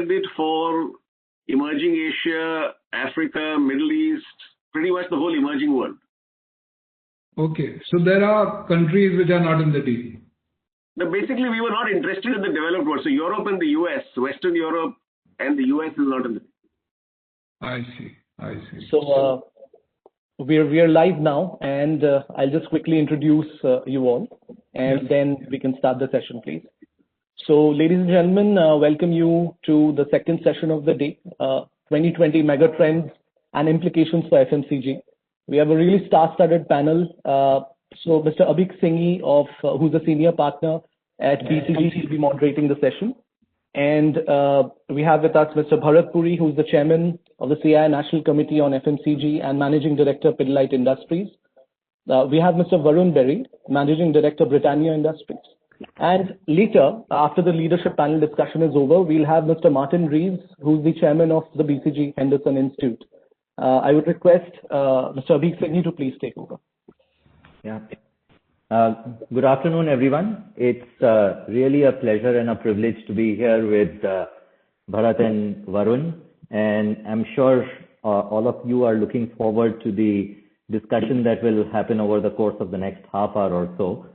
looked at it for emerging Asia, Africa, Middle East, pretty much the whole emerging world. Okay. So there are countries which are not in the deal. Now, basically, we were not interested in the developed world. So Europe and the US, Western Europe and the US is not in the deal. I see. So we're live now, and I'll just quickly introduce you all, and then we can start the session, please. So, ladies and gentlemen, welcome you to the second session of the day, 2020 Megatrends and Implications for FMCG. We have a really star-studded panel. So, Mr. Abhik Singhi, who's a senior partner at BCG, will be moderating the session. And we have with us Mr. Bharat Puri, who's the chairman of the CI National Committee on FMCG and managing director, Pidilite Industries. We have Mr. Varun Berry, managing director, Britannia Industries. And later, after the leadership panel discussion is over, we'll have Mr. Martin Reeves, who's the chairman of the BCG Henderson Institute. I would request Mr. Abhik Singhi to please take over. Yeah. Good afternoon, everyone. It's really a pleasure and a privilege to be here with Bharat and Varun. And I'm sure all of you are looking forward to the discussion that will happen over the course of the next half hour or so.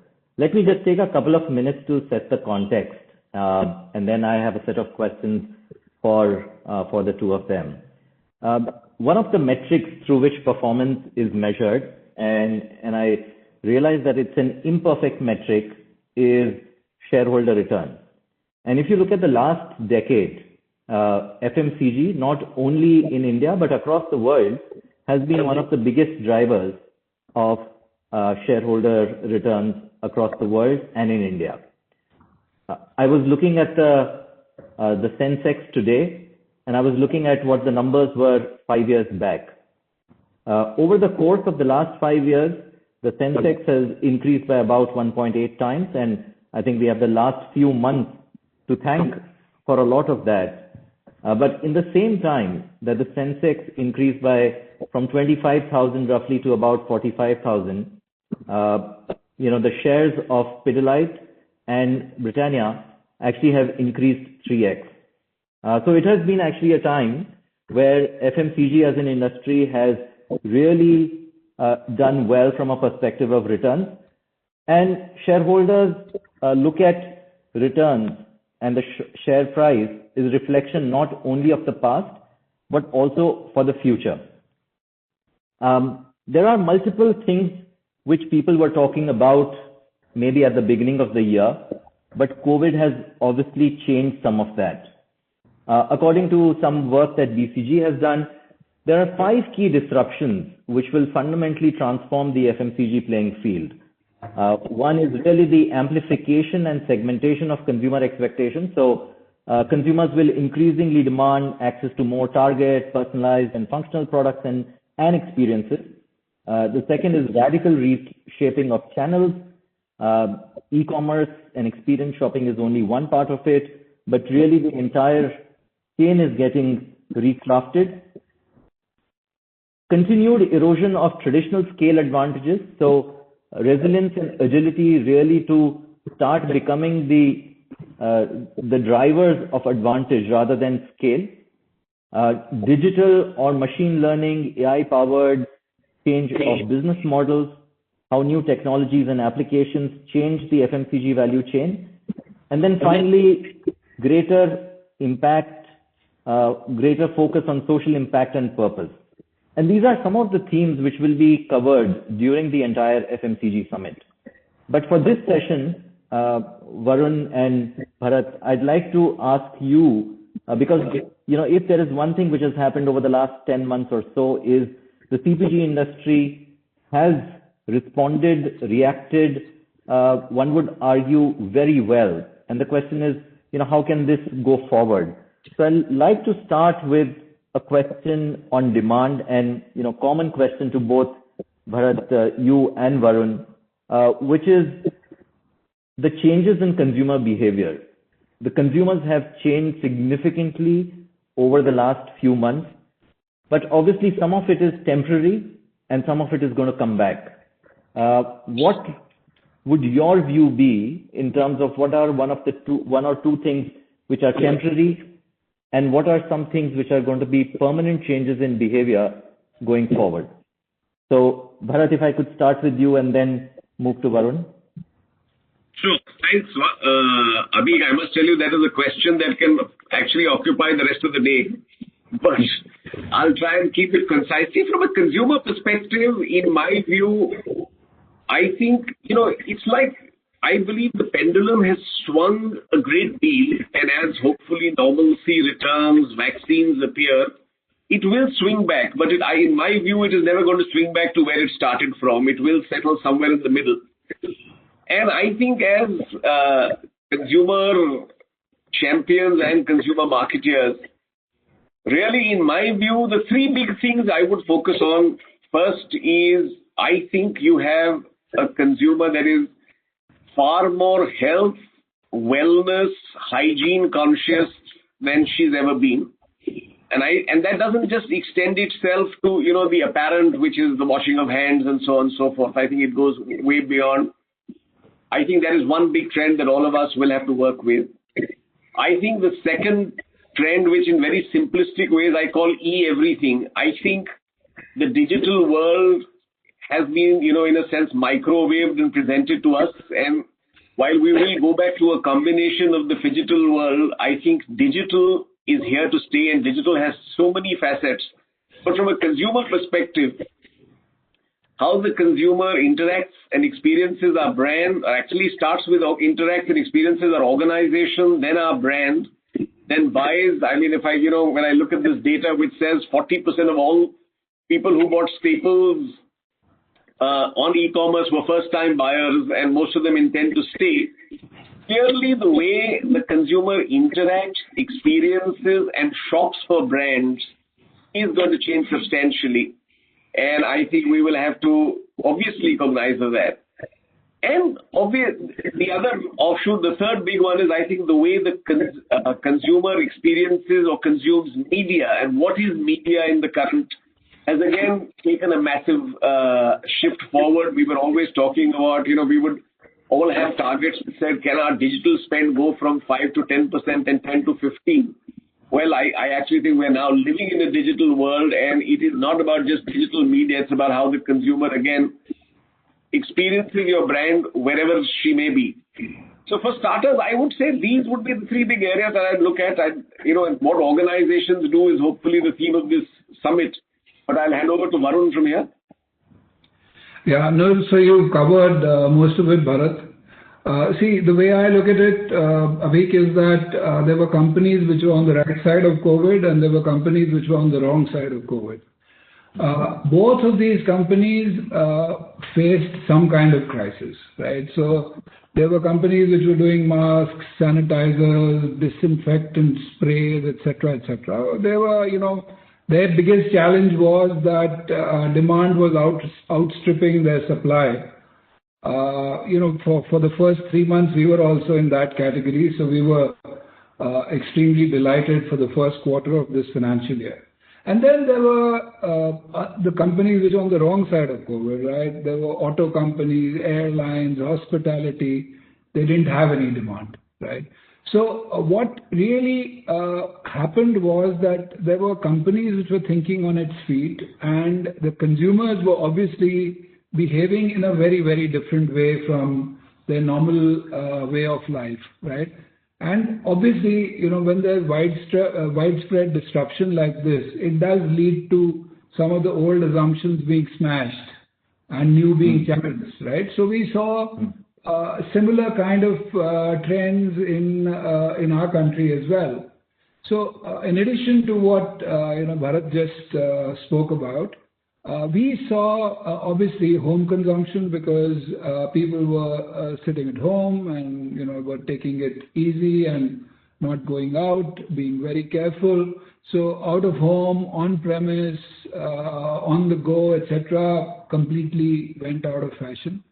Let me just take a couple of minutes to set the context, and then I have a set of questions for the two of them. One of the metrics through which performance is measured, and I realize that it's an imperfect metric, is shareholder return. And if you look at the last decade, FMCG, not only in India but across the world, has been one of the biggest drivers of shareholder returns across the world and in India. I was looking at the Sensex today, and I was looking at what the numbers were 5 years back. Over the course of the last 5 years, the Sensex has increased by about 1.8 times, and I think we have the last few months to thank for a lot of that. But in the same time that the Sensex increased from 25,000 roughly to about 45,000, the shares of Pidilite and Britannia actually have increased 3x. So it has been actually a time where FMCG as an industry has really done well from a perspective of returns. And shareholders look at returns, and the share price is a reflection not only of the past, but also for the future. There are multiple things which people were talking about maybe at the beginning of the year, but COVID has obviously changed some of that. According to some work that BCG has done, there are 5 key disruptions which will fundamentally transform the FMCG playing field. One is really the amplification and segmentation of consumer expectations. So consumers will increasingly demand access to more target, personalized and functional products and experiences. The second is radical reshaping of channels. E-commerce and experience shopping is only one part of it, but really the entire chain is getting recrafted. Continued erosion of traditional scale advantages. So resilience and agility really to start becoming the drivers of advantage rather than scale. Digital or machine learning, AI-powered change of business models, how new technologies and applications change the FMCG value chain. And then finally, greater impact, greater focus on social impact and purpose. And these are some of the themes which will be covered during the entire FMCG summit. But for this session, Varun and Bharat, I'd like to ask you, because if there is one thing which has happened over the last 10 months or so, is the CPG industry has responded, reacted, one would argue very well. And the question is, how can this go forward? So I'd like to start with a question on demand and, common question to both Bharat, you and Varun, which is the changes in consumer behavior. The consumers have changed significantly over the last few months, but obviously some of it is temporary and some of it is going to come back. What would your view be in terms of what are one or two things which are temporary and what are some things which are going to be permanent changes in behavior going forward? So, Bharat, if I could start with you and then move to Varun. Sure. Thanks, Abhi. I must tell you that is a question that can actually occupy the rest of the day. But I'll try and keep it concise. See, from a consumer perspective, in my view, I think, it's like, I believe the pendulum has swung a great deal, and as hopefully normalcy returns, vaccines appear, it will swing back. But in my view, it is never going to swing back to where it started from. It will settle somewhere in the middle. And I think as consumer champions and consumer marketeers, really, in my view, the three big things I would focus on. First is, I think you have a consumer that is far more health, wellness, hygiene conscious than she's ever been. And that doesn't just extend itself to, the apparent, which is the washing of hands and so on and so forth. I think it goes way beyond. I think that is one big trend that all of us will have to work with. I think the second trend, which in very simplistic ways I call e-everything, I think the digital world has been, in a sense, microwaved and presented to us. And while we will go back to a combination of the phygital world, I think digital is here to stay, and digital has so many facets. But from a consumer perspective, how the consumer interacts and experiences our brand actually starts with interacts and experiences our organization, then our brand, then buys. I mean, when I look at this data which says 40% of all people who bought staples on e-commerce were first-time buyers, and most of them intend to stay. Clearly, the way the consumer interacts, experiences, and shops for brands is going to change substantially. And I think we will have to obviously recognize that. And the other offshoot, the third big one is, I think, the way the consumer experiences or consumes media, and what is media in the current has again taken a massive shift forward. We were always talking about, we would all have targets that said, can our digital spend go from 5 to 10% and 10 to 15? Well, I actually think we're now living in a digital world, and it is not about just digital media. It's about how the consumer, again, experiences your brand wherever she may be. So for starters, I would say these would be the three big areas that I'd look at. And what organizations do is hopefully the theme of this summit. But I'll hand over to Varun from here. Yeah, no, so you covered most of it, Bharat. See, the way I look at it, Avik, is that there were companies which were on the right side of COVID, and there were companies which were on the wrong side of COVID. Both of these companies faced some kind of crisis, right? So there were companies which were doing masks, sanitizers, disinfectant sprays, etc., etc. They were, their biggest challenge was that demand was outstripping their supply. For the first 3 months, we were also in that category, so we were extremely delighted for the first quarter of this financial year. And then there were the companies which were on the wrong side of COVID, right? There were auto companies, airlines, hospitality. They didn't have any demand, right? So what really happened was that there were companies which were thinking on its feet, and the consumers were obviously behaving in a very, very different way from their normal way of life, right? And obviously, when there's widespread disruption like this, it does lead to some of the old assumptions being smashed and new being challenged, right? So we saw similar kind of trends in our country as well. So in addition to what Bharat just spoke about, we saw obviously home consumption, because people were sitting at home and were taking it easy and not going out, being very careful. So out of home, on premise, on the go, etc., completely went out of fashion.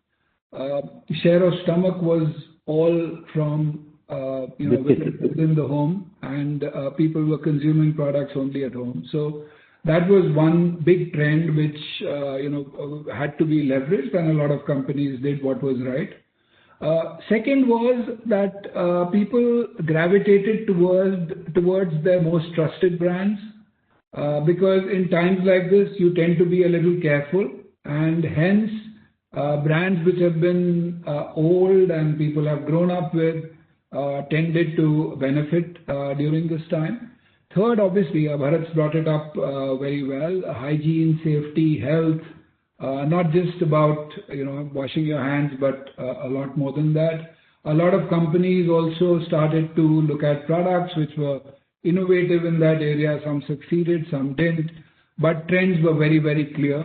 Share of stomach was all from within the home, and people were consuming products only at home. So that was one big trend which had to be leveraged, and a lot of companies did what was right. Second was that people gravitated towards their most trusted brands, because in times like this, you tend to be a little careful, and hence brands which have been old and people have grown up with tended to benefit during this time. Third, obviously, Bharat's brought it up very well: hygiene, safety, health. Not just about washing your hands, but a lot more than that. A lot of companies also started to look at products which were innovative in that area. Some succeeded, some didn't, but trends were very, very clear.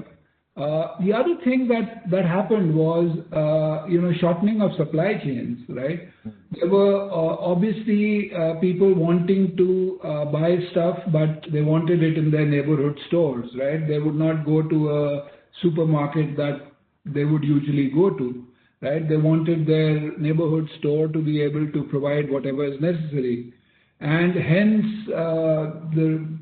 The other thing that happened was shortening of supply chains, right? There were obviously people wanting to buy stuff, but they wanted it in their neighborhood stores, right? They would not go to a supermarket that they would usually go to, right? They wanted their neighborhood store to be able to provide whatever is necessary, and hence the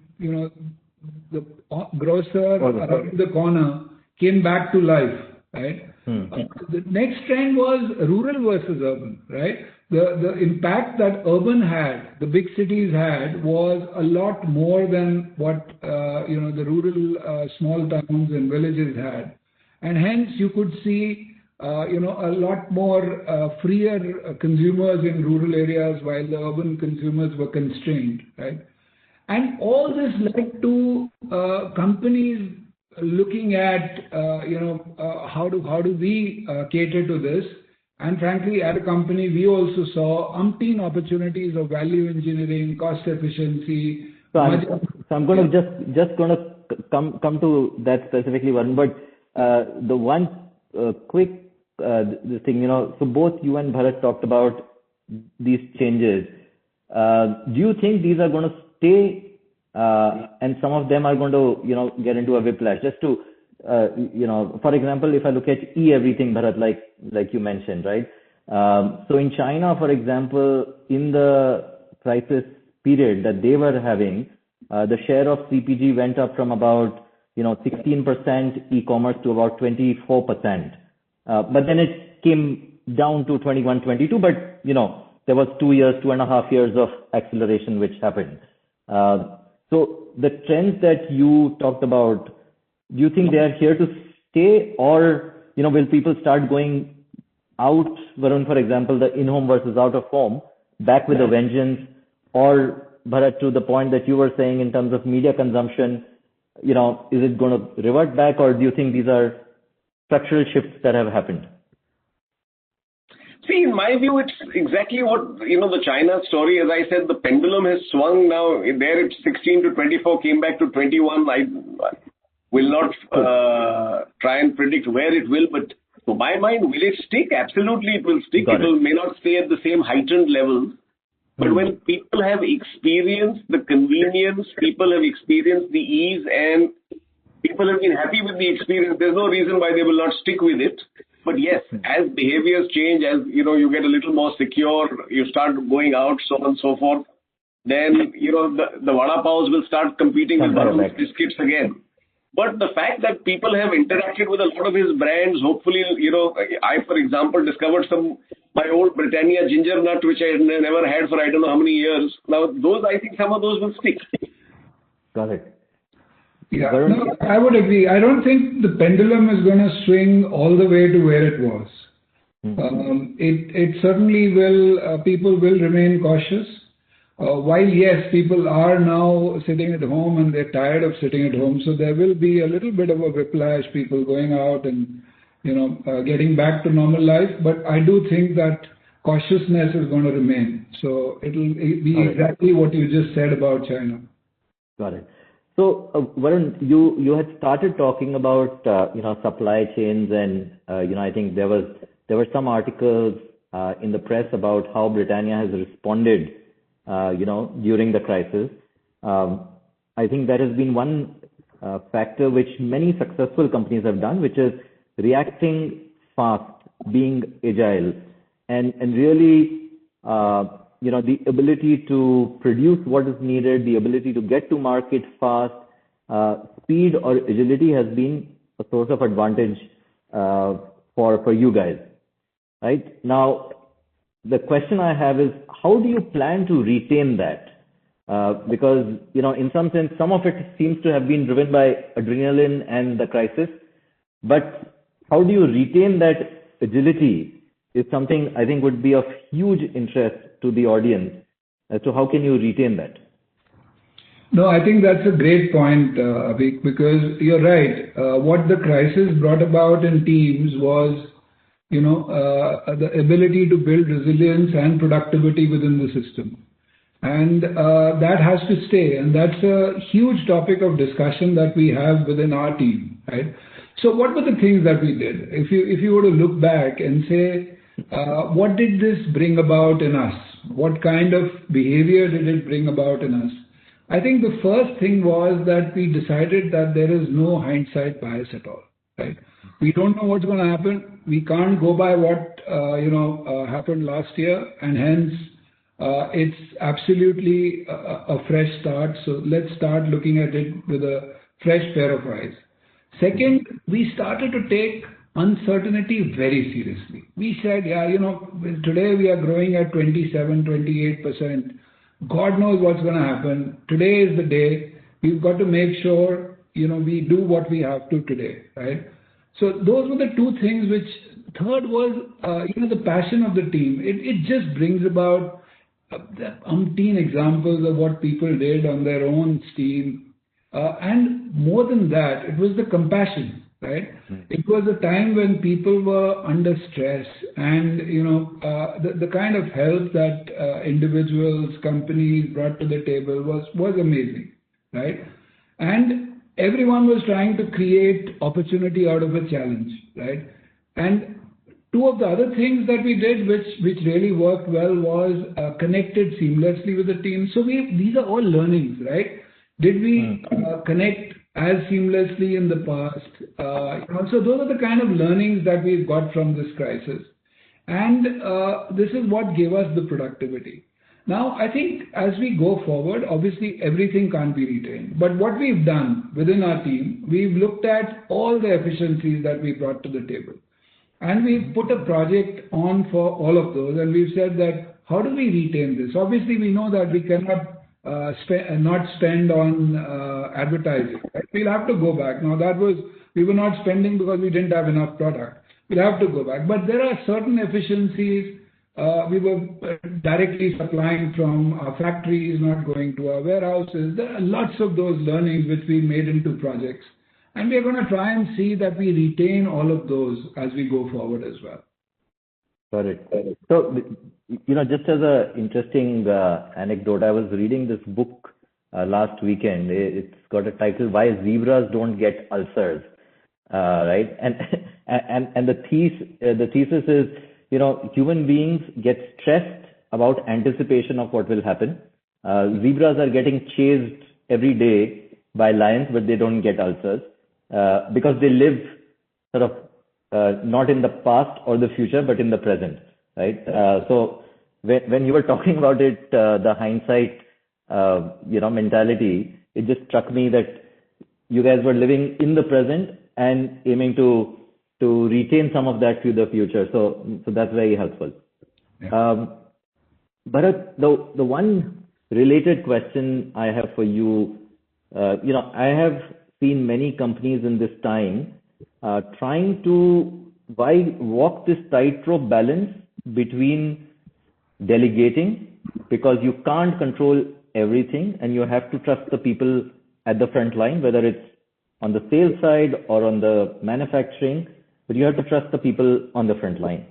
grocer around the corner came back to life, right? The next trend was rural versus urban, right? The impact that urban had, the big cities had, was a lot more than what the rural small towns and villages had, and hence you could see a lot more freer consumers in rural areas while the urban consumers were constrained, right? And all this led to companies looking at how do we cater to this. And frankly, at a company, we also saw umpteen opportunities of value engineering, cost efficiency. So I'm going to just going to come to that specifically, Varun. But the one quick this thing, so both you and Bharat talked about these changes. Do you think these are going to stay, and some of them are going to get into a whiplash? Just to for example, if I look at everything, Bharat, like you mentioned, right? So in China, for example, in the crisis period that they were having, the share of CPG went up from about 16% e-commerce to about 24%. But then it came down to 21, 22. But there was 2.5 years of acceleration which happened. So the trends that you talked about, do you think they are here to stay, or will people start going out, Varun, for example, the in-home versus out-of-home, back with a vengeance? Or Bharat, to the point that you were saying in terms of media consumption, is it going to revert back, or do you think these are structural shifts that have happened? See, in my view, it's exactly what, the China story. As I said, the pendulum has swung now. There it's 16 to 24, came back to 21. I will not try and predict where it will, but to my mind, will it stick? Absolutely, it will stick. It may not stay at the same heightened level. But when people have experienced the convenience, people have experienced the ease, and people have been happy with the experience, there's no reason why they will not stick with it. But yes, as behaviors change, as you get a little more secure, you start going out, so on and so forth, then the vada paos will start competing with Varun's biscuits again. But the fact that people have interacted with a lot of his brands, hopefully, I, for example, discovered my old Britannia ginger nut, which I had never had for I don't know how many years. Now, I think some of those will stick. Got it. Yeah, no, I would agree. I don't think the pendulum is going to swing all the way to where it was. It certainly will, people will remain cautious. While yes, people are now sitting at home and they're tired of sitting at home, so there will be a little bit of a whiplash, people going out and getting back to normal life. But I do think that cautiousness is going to remain. So it'll be exactly what you just said about China. Got it. So Varun, you had started talking about supply chains, and I think there were some articles in the press about how Britannia has responded during the crisis. I think that has been one factor which many successful companies have done, which is reacting fast, being agile, and really, the ability to produce what is needed, the ability to get to market fast, speed or agility has been a source of advantage for you guys. right? Now, the question I have is, how do you plan to retain that? Because, in some sense, some of it seems to have been driven by adrenaline and the crisis, but how do you retain that agility is something I think would be of huge interest to the audience as to how can you retain that? No, I think that's a great point, Avik, because you're right. What the crisis brought about in teams was, the ability to build resilience and productivity within the system. And that has to stay. And that's a huge topic of discussion that we have within our team, right? So what were the things that we did? If you were to look back and say, what did this bring about in us? What kind of behavior did it bring about in us? I think the first thing was that we decided that there is no hindsight bias at all, right? We don't know what's going to happen. We can't go by what happened last year, and hence it's absolutely a fresh start. So let's start looking at it with a fresh pair of eyes. Second, we started to take uncertainty very seriously. We said, today we are growing at 27, 28%. God knows what's going to happen. Today is the day. We've got to make sure, we do what we have to today, right? So those were the two things which, third was, the passion of the team. It just brings about umpteen examples of what people did on their own steam. And more than that, it was the compassion, right? It was a time when people were under stress, and the kind of help that individuals, companies brought to the table was amazing, right? And everyone was trying to create opportunity out of a challenge, right? And two of the other things that we did, which really worked well, was connected seamlessly with the team. So these are all learnings, right? Did we connect as seamlessly in the past? So those are the kind of learnings that we've got from this crisis. And this is what gave us the productivity. Now, I think as we go forward, obviously everything can't be retained. But what we've done within our team, we've looked at all the efficiencies that we brought to the table. And we've put a project on for all of those. And we've said that, how do we retain this? Obviously, we know that we cannot not spend on advertising. Right? We'll have to go back. Now, we were not spending because we didn't have enough product. We'll have to go back. But there are certain efficiencies. We were directly supplying from our factories, not going to our warehouses. There are lots of those learnings which we made into projects. And we are going to try and see that we retain all of those as we go forward as well. Got it. So, just as an interesting anecdote, I was reading this book last weekend. It's got a title, Why Zebras Don't Get Ulcers, right? And the thesis is, human beings get stressed about anticipation of what will happen. Zebras are getting chased every day by lions, but they don't get ulcers because they live sort of not in the past or the future, but in the present, right? So when you were talking about it, the hindsight, mentality, it just struck me that you guys were living in the present and aiming to retain some of that to the future. So that's very helpful. Yeah. Bharat, the one related question I have for you, I have seen many companies in this time trying to walk this tightrope balance between delegating, because you can't control everything and you have to trust the people at the front line, whether it's on the sales side or on the manufacturing, but you have to trust the people on the front line.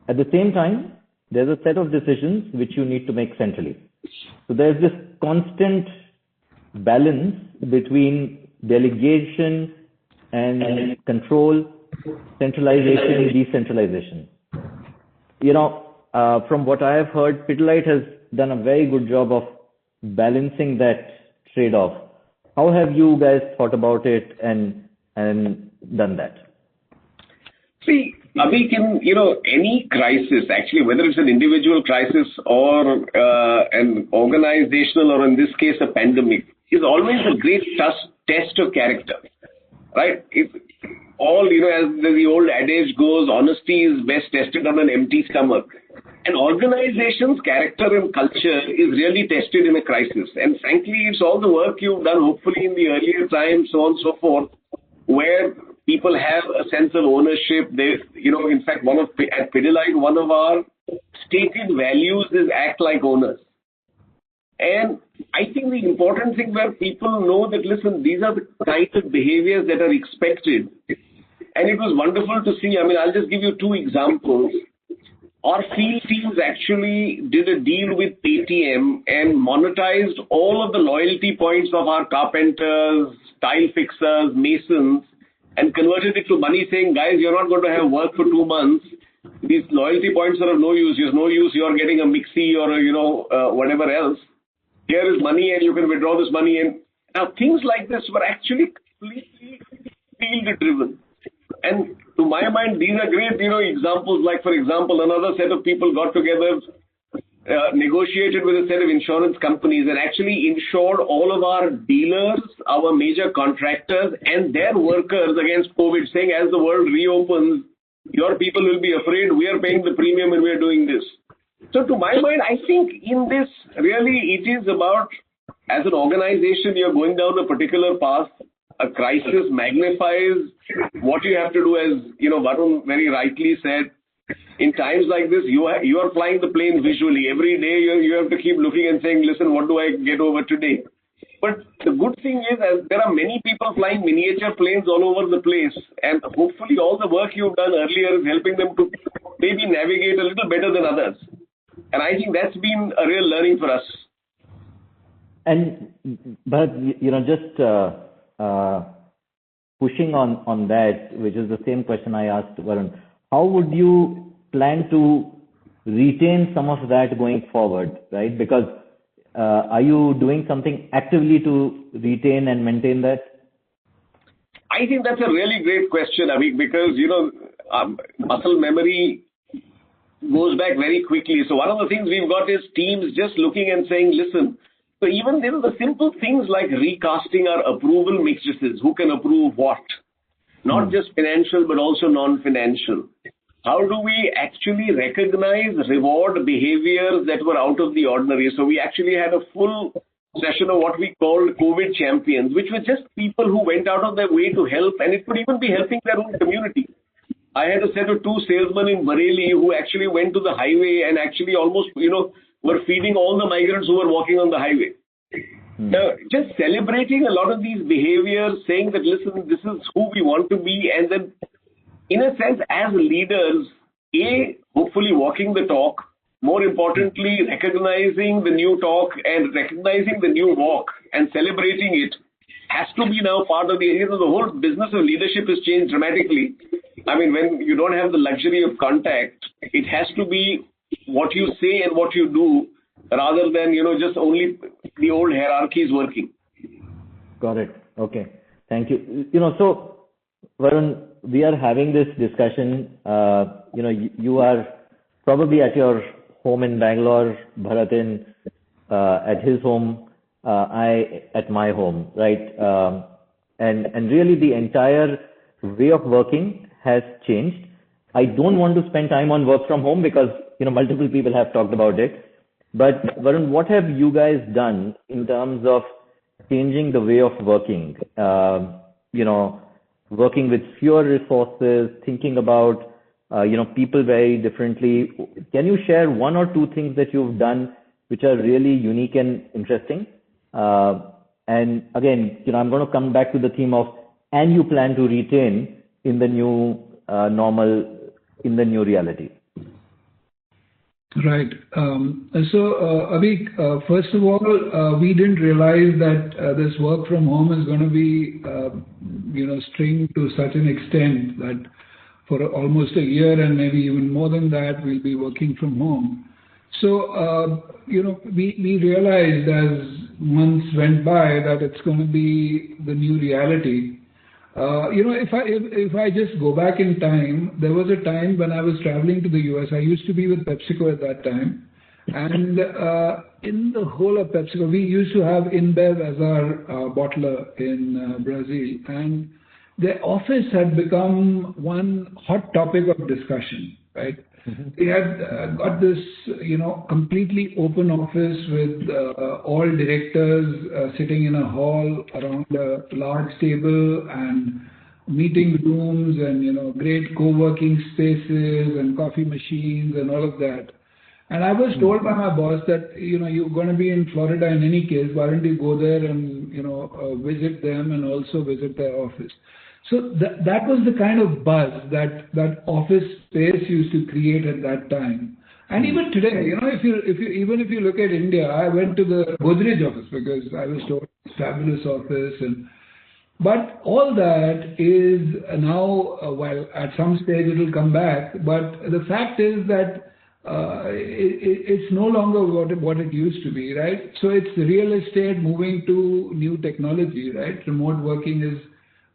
At the same time, there's a set of decisions which you need to make centrally. So there's this constant balance between delegation and control, centralization, decentralization. From what I have heard, Pidilite has done a very good job of balancing that trade-off. How have you guys thought about it and done that? See, Avik, in any crisis, actually, whether it's an individual crisis or an organizational, or in this case a pandemic, is always a great test of character, right? all, as the old adage goes, honesty is best tested on an empty stomach. An organization's character and culture is really tested in a crisis. And frankly, it's all the work you've done, hopefully in the earlier times, so on and so forth, where people have a sense of ownership. In fact, at Pidilite, one of our stated values is act like owners. And I think the important thing where people know that, listen, these are the kinds of behaviors that are expected. And it was wonderful to see. I'll just give you two examples. Our field teams actually did a deal with Paytm and monetized all of the loyalty points of our carpenters, tile fixers, masons, and converted it to money, saying, guys, you're not going to have work for 2 months. These loyalty points are of no use. There's no use you're getting a mixie or whatever else. Here is money and you can withdraw this money. And now things like this were actually completely field driven. And to my mind, these are great, examples. Like, for example, another set of people got together, negotiated with a set of insurance companies and actually insured all of our dealers, our major contractors and their workers against COVID, saying as the world reopens, your people will be afraid, we are paying the premium and we are doing this. So to my mind, I think in this, really, it is about, as an organization, you're going down a particular path. A crisis magnifies what you have to do, as Varun very rightly said. In times like this, you are flying the plane visually. Every day you have to keep looking and saying, listen, what do I get over today? But the good thing is, as there are many people flying miniature planes all over the place, and hopefully all the work you've done earlier is helping them to maybe navigate a little better than others. And I think that's been a real learning for us. But just pushing on that, which is the same question I asked Varun, how would you plan to retain some of that going forward, right? Because are you doing something actively to retain and maintain that? I think that's a really great question, Avik, because, muscle memory goes back very quickly. So one of the things we've got is teams just looking and saying, listen, so even the simple things like recasting our approval matrices, who can approve what, not just financial, but also non-financial. How do we actually recognize, reward behaviors that were out of the ordinary? So we actually had a full session of what we called COVID champions, which were just people who went out of their way to help, and it could even be helping their own community. I had a set of 2 salesmen in Bareilly who actually went to the highway and actually almost, were feeding all the migrants who were walking on the highway. Just celebrating a lot of these behaviors, saying that, listen, this is who we want to be, and then, in a sense, as leaders, hopefully walking the talk, more importantly, recognizing the new talk and recognizing the new walk and celebrating it has to be now part of the whole business of leadership has changed dramatically. When you don't have the luxury of contact, it has to be what you say and what you do rather than, just only the old hierarchies working. Got it. Okay. Thank you. So Varun, we are having this discussion. You are probably at your home in Bangalore, Bharat at his home, I at my home, right? And really the entire way of working has changed. I don't want to spend time on work from home because, multiple people have talked about it. But Varun, what have you guys done in terms of changing the way of working? Working with fewer resources, thinking about, people very differently. Can you share 1 or 2 things that you've done which are really unique and interesting? And again, I'm going to come back to the theme of, and you plan to retain in the new normal, in the new reality. Right. Avik, first of all, we didn't realize that this work from home is going to be, stringed to such an extent that for almost a year and maybe even more than that, we'll be working from home. So, we realized as months went by that it's going to be the new reality. If I just go back in time, there was a time when I was traveling to the US. I used to be with PepsiCo at that time. And in the whole of PepsiCo, we used to have InBev as our bottler in Brazil. And the office had become one hot topic of discussion, right? They had got this, completely open office with all directors sitting in a hall around a large table and meeting rooms and, great co-working spaces and coffee machines and all of that. And I was told by my boss that, you're going to be in Florida in any case, why don't you go there and, visit them and also visit their office. So that was the kind of buzz that office space used to create at that time. And even today, if you look at India, I went to the Godrej office because I was told it's a fabulous office, but all that is now, well, at some stage it will come back, but the fact is that it's no longer what it used to be, right? So it's real estate moving to new technology, right? Remote working is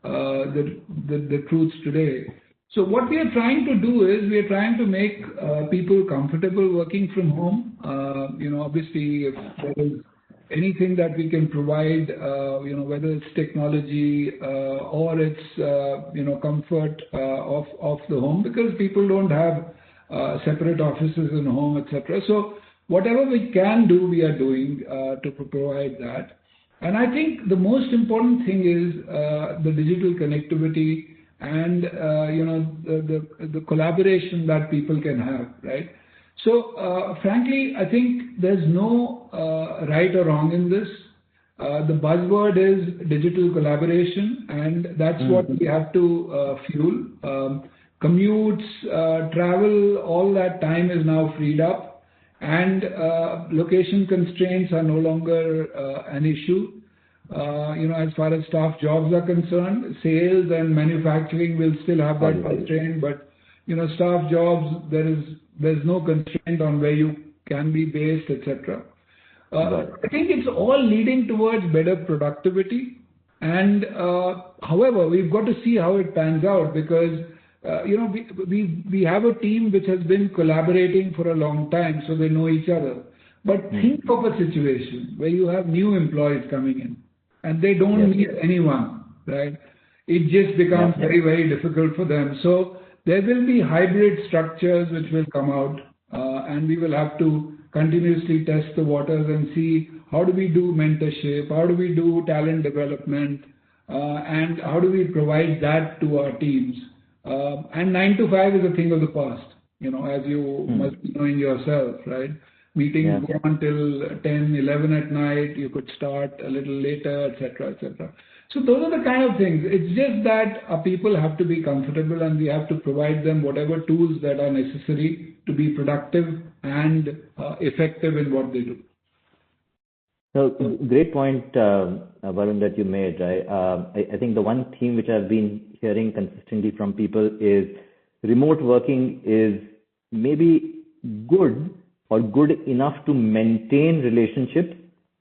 the truth today. So what we are trying to do is we are trying to make people comfortable working from home. Obviously, if there is anything that we can provide, whether it's technology or it's comfort of the home, because people don't have separate offices in home, etc. So whatever we can do, we are doing to provide that. And I think the most important thing is the digital connectivity and the collaboration that people can have, right? So frankly, I think there's no right or wrong in this. The buzzword is digital collaboration, and that's what we have to fuel. Commutes, travel, all that time is now freed up. And location constraints are no longer an issue. As far as staff jobs are concerned, sales and manufacturing will still have that constraint, but staff jobs, there's no constraint on where you can be based, etc. I think it's all leading towards better productivity. And however, we've got to see how it pans out, because we have a team which has been collaborating for a long time, so they know each other. But think of a situation where you have new employees coming in and they don't meet anyone, right? It just becomes very, very difficult for them. So there will be hybrid structures which will come out, and we will have to continuously test the waters and see how do we do mentorship, how do we do talent development, and how do we provide that to our teams. And 9 to 5 is a thing of the past, as you must be knowing yourself, right? Meetings go on till 10, 11 at night. You could start a little later, etc., etc. So those are the kind of things. It's just that our people have to be comfortable, and we have to provide them whatever tools that are necessary to be productive and effective in what they do. So great point, Varun, that you made, right? I think the one theme which I've been hearing consistently from people is remote working is maybe good or good enough to maintain relationships,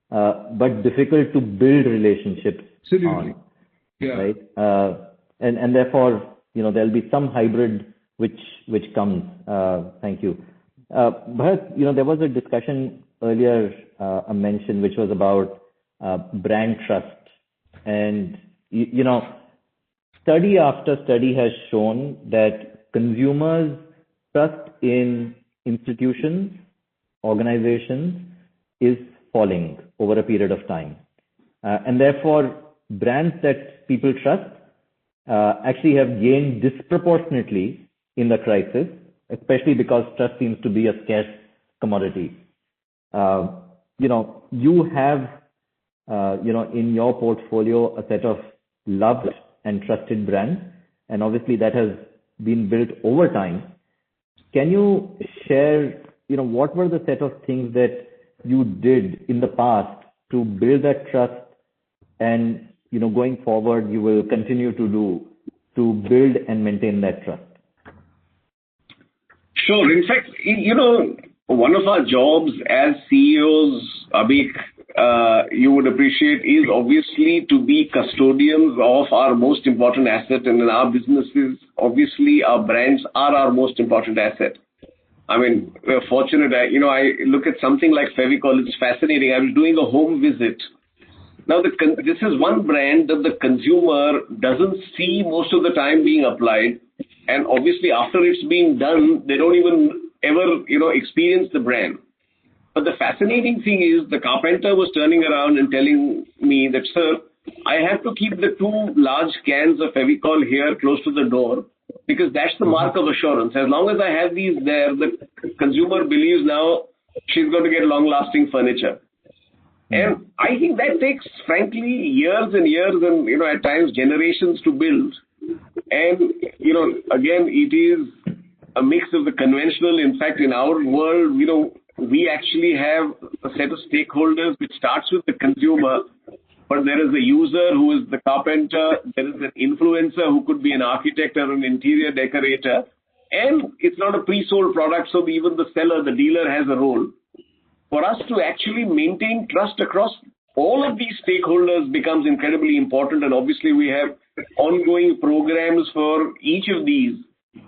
but difficult to build relationships. Absolutely. On, right? And therefore, there'll be some hybrid which comes. Thank you. Bharat, there was a discussion earlier, a mention which was about brand trust. And, study after study has shown that consumers' trust in institutions, organizations is falling over a period of time. And therefore, brands that people trust actually have gained disproportionately in the crisis, especially because trust seems to be a scarce commodity. You have, in your portfolio, a set of loved and trusted brands, and obviously that has been built over time. Can you share, what were the set of things that you did in the past to build that trust, and, going forward, you will continue to do to build and maintain that trust? Sure. In fact, one of our jobs as CEOs, Abhik, you would appreciate, is obviously to be custodians of our most important asset. And in our businesses, obviously, our brands are our most important asset. I mean, we're fortunate. I look at something like Fevicol. It's fascinating. I was doing a home visit Now, this is one brand that the consumer doesn't see most of the time being applied, and obviously after it's being done, they don't even ever, experience the brand. But the fascinating thing is the carpenter was turning around and telling me that, sir, I have to keep the 2 large cans of Fevicol here close to the door because that's the mark of assurance. As long as I have these there, the consumer believes now she's going to get long-lasting furniture. And I think that takes, frankly, years and years and, at times generations to build. And, again, it is a mix of the conventional. In fact, in our world, we actually have a set of stakeholders which starts with the consumer, but there is a user who is the carpenter, there is an influencer who could be an architect or an interior decorator, and it's not a pre-sold product, so even the seller, the dealer has a role. For us to actually maintain trust across all of these stakeholders becomes incredibly important, and obviously we have ongoing programs for each of these.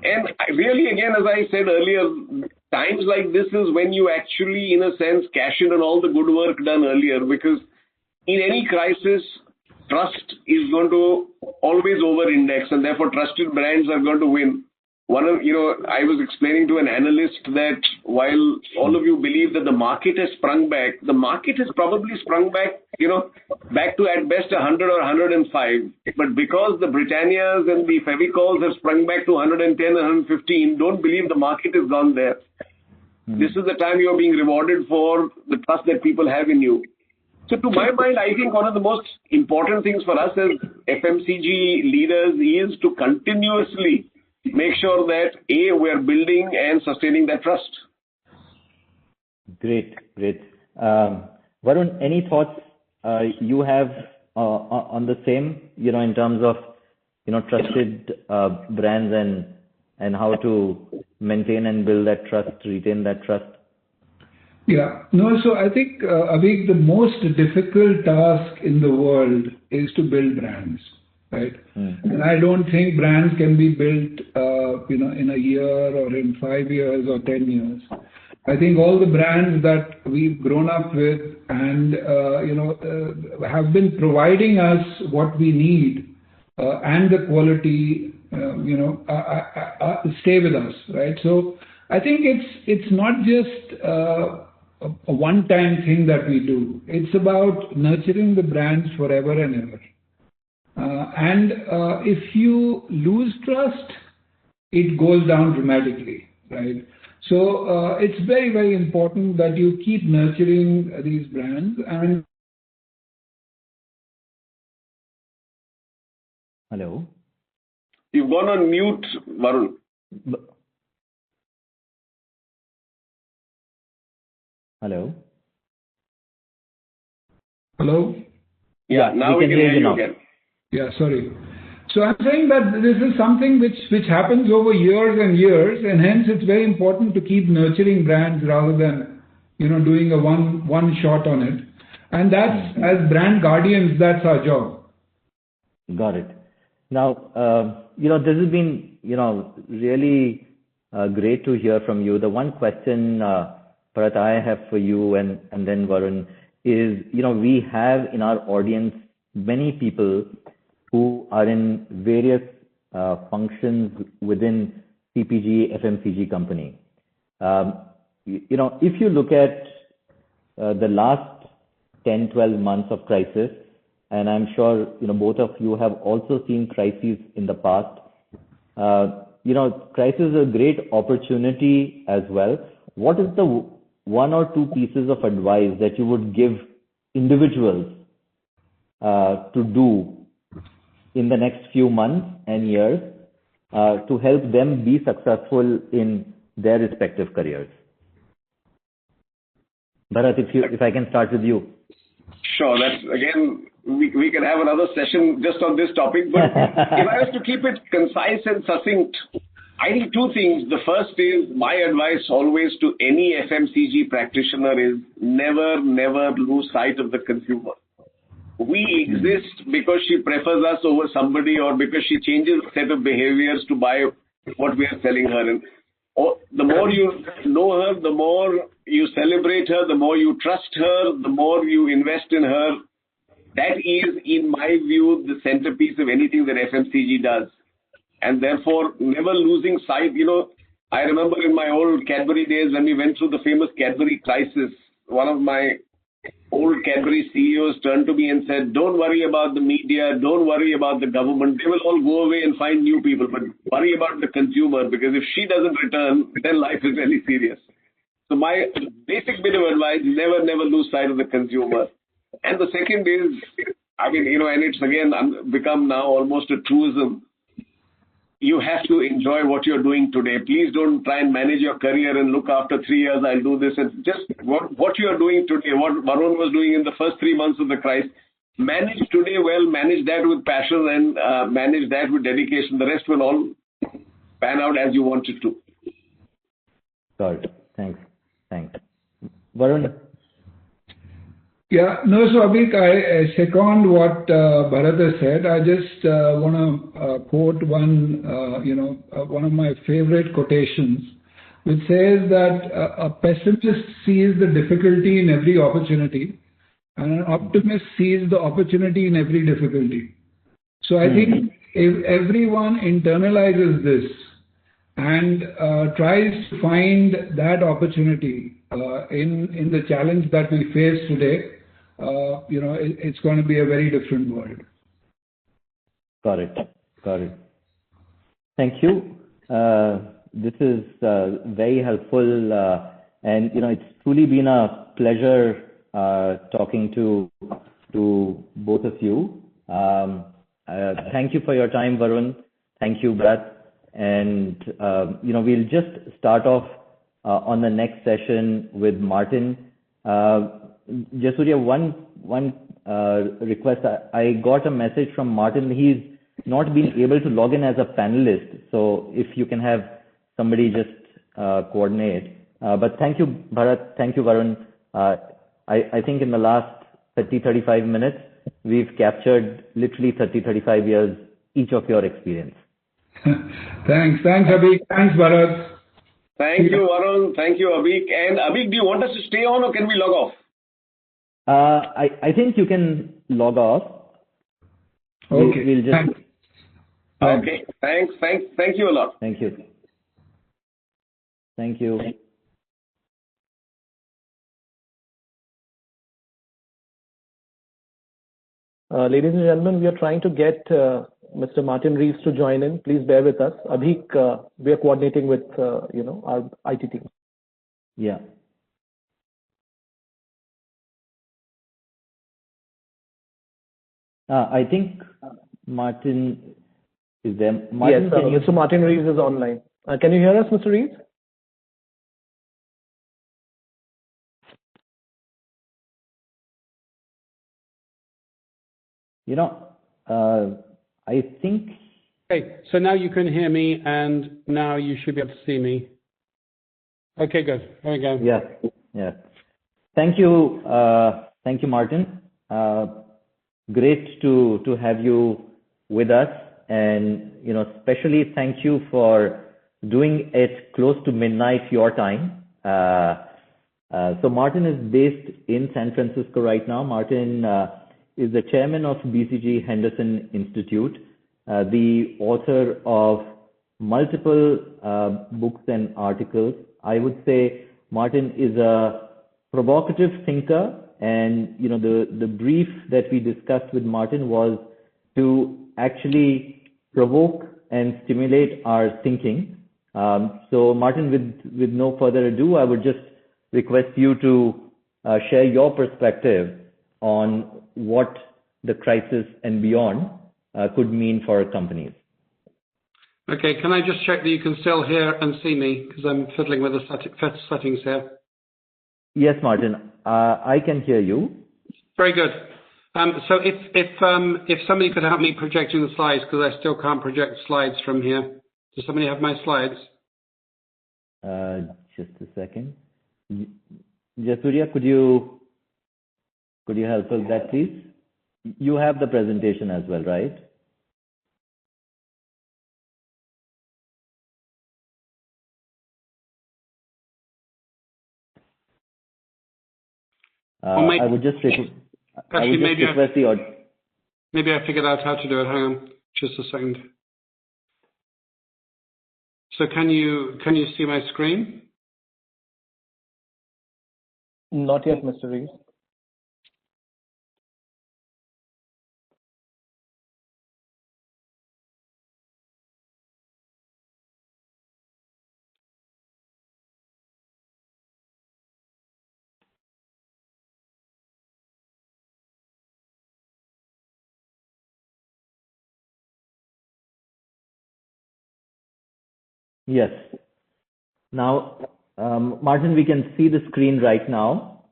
And really, again, as I said earlier, times like this is when you actually, in a sense, cash in on all the good work done earlier, because in any crisis, trust is going to always over-index, and therefore trusted brands are going to win. I was explaining to an analyst that while all of you believe that the market has sprung back, the market has probably sprung back, back to at best 100 or 105. But because the Britannias and the Fevicols have sprung back to 110, 115, don't believe the market has gone there. This is the time you're being rewarded for the trust that people have in you. So to my mind, I think one of the most important things for us as FMCG leaders is to continuously make sure that we're building and sustaining that trust. Great. Varun, any thoughts you have on the same, in terms of, trusted brands and how to maintain and build that trust, retain that trust? Yeah. No, so I think, Avik, the most difficult task in the world is to build brands, right? And I don't think brands can be built, in a year or in 5 years or 10 years. I think all the brands that we've grown up with and, have been providing us what we need, and the quality, stay with us, right? So I think it's not just a one-time thing that we do. It's about nurturing the brands forever and ever. And if you lose trust, it goes down dramatically, right? So it's very, very important that you keep nurturing these brands. And Hello? You've gone on mute, Varun. Hello? Hello? Yeah, now we can hear you again. Yeah, sorry. So I'm saying that this is something which happens over years and years, and hence it's very important to keep nurturing brands rather than, doing a one shot on it. And that's, as brand guardians, that's our job. Got it. Now, this has been, really great to hear from you. The one question, Bharat, I have for you and then Varun is, we have in our audience many people who are in various functions within CPG, FMCG company. If you look at the last 10, 12 months of crisis, and I'm sure, both of you have also seen crises in the past, crisis is a great opportunity as well. What is the one or two pieces of advice that you would give individuals to do in the next few months and years to help them be successful in their respective careers? Bharat, if I can start with you. Sure. That's, again, we can have another session just on this topic, but if I was to keep it concise and succinct, I think two things. The first is my advice always to any FMCG practitioner is never lose sight of the consumer. We exist because she prefers us over somebody or because she changes a set of behaviors to buy what we are selling her. And the more you know her, the more you celebrate her, the more you trust her, the more you invest in her, That is, in my view, the centerpiece of anything that FMCG does. And therefore, never losing sight. I remember in my old Cadbury days when we went through the famous Cadbury crisis, one of my old Cadbury CEOs turned to me and said, don't worry about the media, don't worry about the government. They will all go away and find new people, but worry about the consumer, because if she doesn't return, then life is very serious. So my basic bit of advice, never lose sight of the consumer. And the second is, and it's again become now almost a truism. You have to enjoy what you're doing today. Please don't try and manage your career and look, after 3 years I'll do this. And just what you are doing today, what Varun was doing in the first 3 months of the crisis, manage today well, manage that with passion, and manage that with dedication. The rest will all pan out as you want it to. Got it. Thanks. Varun? Yeah, no, so Abhik, I second what Bharat has said. I just want to quote one of my favorite quotations, which says that a pessimist sees the difficulty in every opportunity, and an optimist sees the opportunity in every difficulty. So I think if everyone internalizes this and tries to find that opportunity in the challenge that we face today, it's going to be a very different world. Got it. Thank you. This is very helpful, and it's truly been a pleasure talking to both of you. Thank you for your time, Varun. Thank you, Bharat. And we'll just start off on the next session with Martin. Jasurya, one request. I got a message from Martin. He's not been able to log in as a panelist. So if you can have somebody just coordinate. But thank you, Bharat. Thank you, Varun. I think in the last 35 minutes, we've captured literally 35 years each of your experience. Thanks, Abhik. Thanks, Bharat. Thank you, Varun. Thank you, Abhik. And Abhik, do you want us to stay on or can we log off? I think you can log off. Okay. We'll just... Thanks. Okay. Thank you a lot. Thank you. Ladies and gentlemen, we are trying to get Mr. Martin Reeves to join in. Please bear with us. Abhik, we are coordinating with our IT team. Yeah. I think Martin is there. Martin, yes, Mr. Martin Reeves is online. Can you hear us, Mr. Reeves? I think... Okay, so now you can hear me, and now you should be able to see me. Okay, good. There we go. Yeah. Thank you, Martin. Great to have you with us, and especially thank you for doing it close to midnight your time. So Martin is based in San Francisco right now. Martin is the chairman of BCG Henderson Institute, the author of multiple books and articles. I would say Martin is a provocative thinker, and the brief that we discussed with Martin was to actually provoke and stimulate our thinking. So Martin, with no further ado, I would just request you to share your perspective on what the crisis and beyond could mean for companies. Okay, can I just check that you can still hear and see me, because I'm fiddling with the settings here. Yes, Martin, I can hear you. Very good. So if somebody could help me projecting the slides, because I still can't project slides from here. Does somebody have my slides? Just a second. Jasurya, could you help us with that, please? You have the presentation as well, right? I would just Actually, maybe maybe I figured out how to do it. Hang on, just a second. So can you see my screen? Not yet, Mr. Rees. Yes. Now, Martin, we can see the screen right now.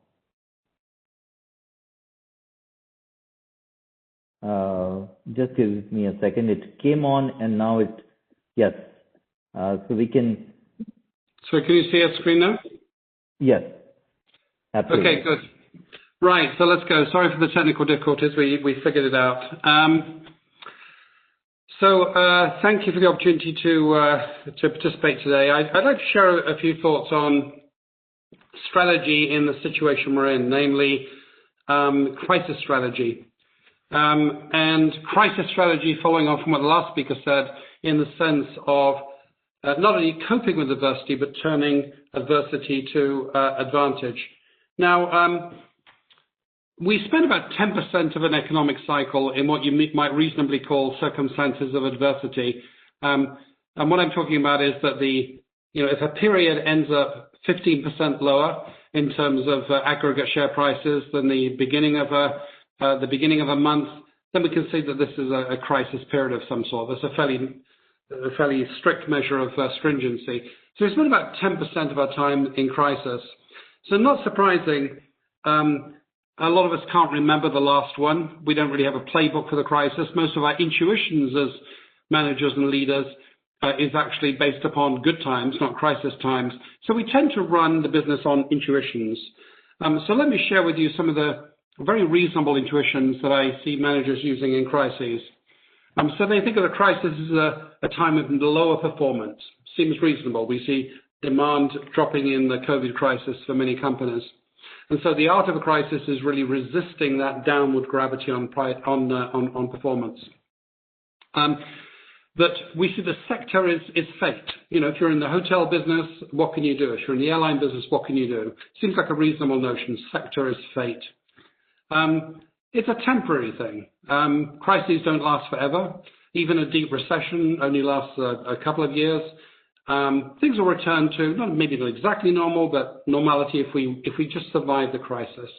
Just give me a second. It came on and now yes. So we can. So can you see a screen now? Yes. Absolutely. Okay, good. Right, so let's go. Sorry for the technical difficulties. We figured it out. Thank you for the opportunity to participate today. I'd like to share a few thoughts on strategy in the situation we're in, namely crisis strategy. And crisis strategy following on from what the last speaker said in the sense of not only coping with adversity, but turning adversity to advantage. Now, we spend about 10% of an economic cycle in what you might reasonably call circumstances of adversity. And what I'm talking about is that if a period ends up 15% lower in terms of aggregate share prices than the beginning of a month, then we can see that this is a crisis period of some sort. That's a fairly strict measure of stringency. So we spend about 10% of our time in crisis. So not surprising, a lot of us can't remember the last one. We don't really have a playbook for the crisis. Most of our intuitions as managers and leaders is actually based upon good times, not crisis times. So we tend to run the business on intuitions. So let me share with you some of the very reasonable intuitions that I see managers using in crises. So they think of the crisis as a time of lower performance. Seems reasonable. We see demand dropping in the COVID crisis for many companies. And so the art of a crisis is really resisting that downward gravity on performance. That we see the sector is fate. If you're in the hotel business, what can you do? If you're in the airline business, what can you do? Seems like a reasonable notion. Sector is fate. It's a temporary thing. Crises don't last forever. Even a deep recession only lasts a couple of years. Things will return to maybe not exactly normal, but normality if we just survive the crisis.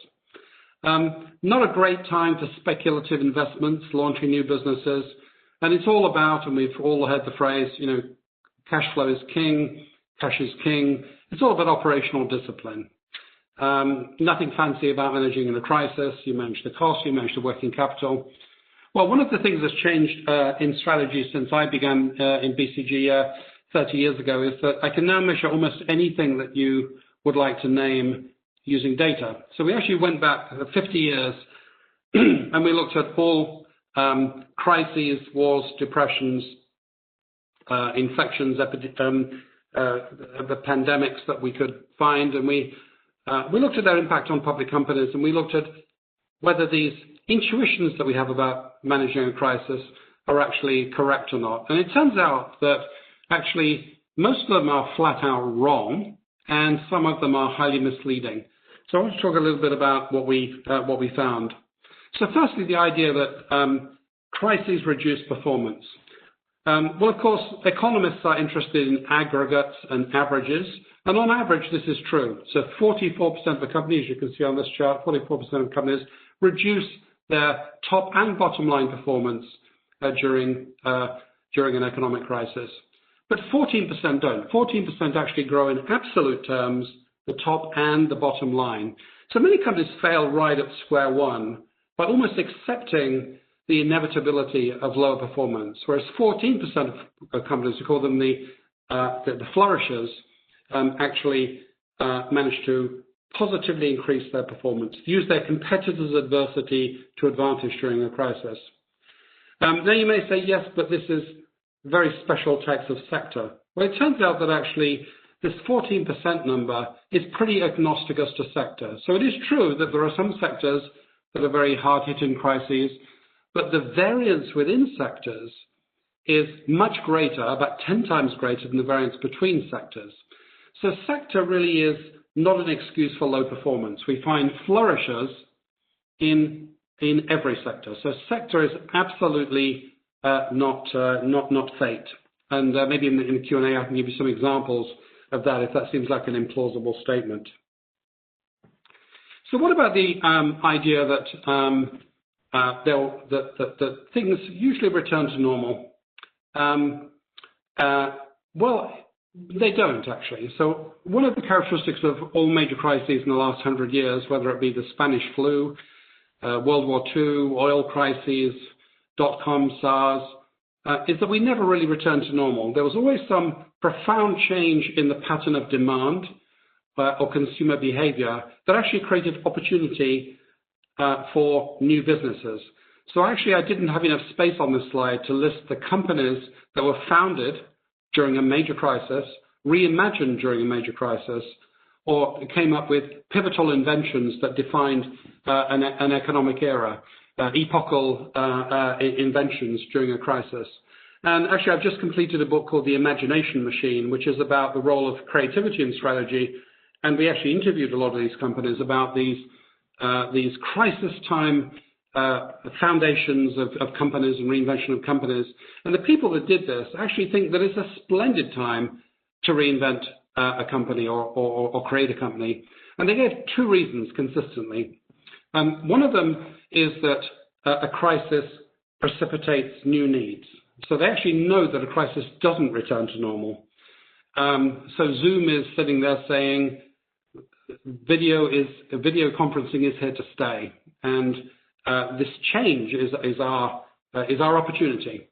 Not a great time for speculative investments, launching new businesses, and it's all about, and we've all heard the phrase, cash flow is king, cash is king. It's all about operational discipline. Nothing fancy about managing in a crisis. You manage the cost, you manage the working capital. Well, one of the things that's changed in strategy since I began in BCG 30 years ago is that I can now measure almost anything that you would like to name using data. So we actually went back 50 years and we looked at all crises, wars, depressions, infections, the pandemics that we could find, and we looked at their impact on public companies, and we looked at whether these intuitions that we have about managing a crisis are actually correct or not. And it turns out that actually most of them are flat out wrong, and some of them are highly misleading. So I want to talk a little bit about what we found. So firstly, the idea that crises reduce performance. Well, of course, economists are interested in aggregates and averages, and on average, this is true. So 44% of the companies, you can see on this chart, 44% of companies reduce their top and bottom line performance during an economic crisis. But 14% don't. 14% actually grow in absolute terms, the top and the bottom line. So many companies fail right at square one by almost accepting the inevitability of lower performance, whereas 14% of companies, we call them the flourishers, actually manage to positively increase their performance, use their competitors' adversity to advantage during a crisis. Now you may say, yes, but this is very special types of sector. Well, it turns out that actually this 14% number is pretty agnostic as to sector. So it is true that there are some sectors that are very hard-hit in crises, but the variance within sectors is much greater, about 10 times greater than the variance between sectors. So sector really is not an excuse for low performance. We find flourishers in every sector. So sector is absolutely not fate. And maybe in the Q&A I can give you some examples of that if that seems like an implausible statement. So what about the idea that that things usually return to normal? Well, they don't actually. So one of the characteristics of all major crises in the last 100 years, whether it be the Spanish flu, World War II, oil crises, dot-com, SARS, is that we never really returned to normal. There was always some profound change in the pattern of demand or consumer behavior that actually created opportunity for new businesses. So actually I didn't have enough space on this slide to list the companies that were founded during a major crisis, reimagined during a major crisis, or came up with pivotal inventions that defined an economic era, epochal inventions during a crisis. And actually I've just completed a book called The Imagination Machine, which is about the role of creativity in strategy. And we actually interviewed a lot of these companies about these crisis time foundations of companies and reinvention of companies. And the people that did this actually think that it's a splendid time to reinvent a company or create a company. And they gave two reasons consistently. One of them is that a crisis precipitates new needs. So they actually know that a crisis doesn't return to normal. So Zoom is sitting there saying, video conferencing is here to stay, and this change is our opportunity.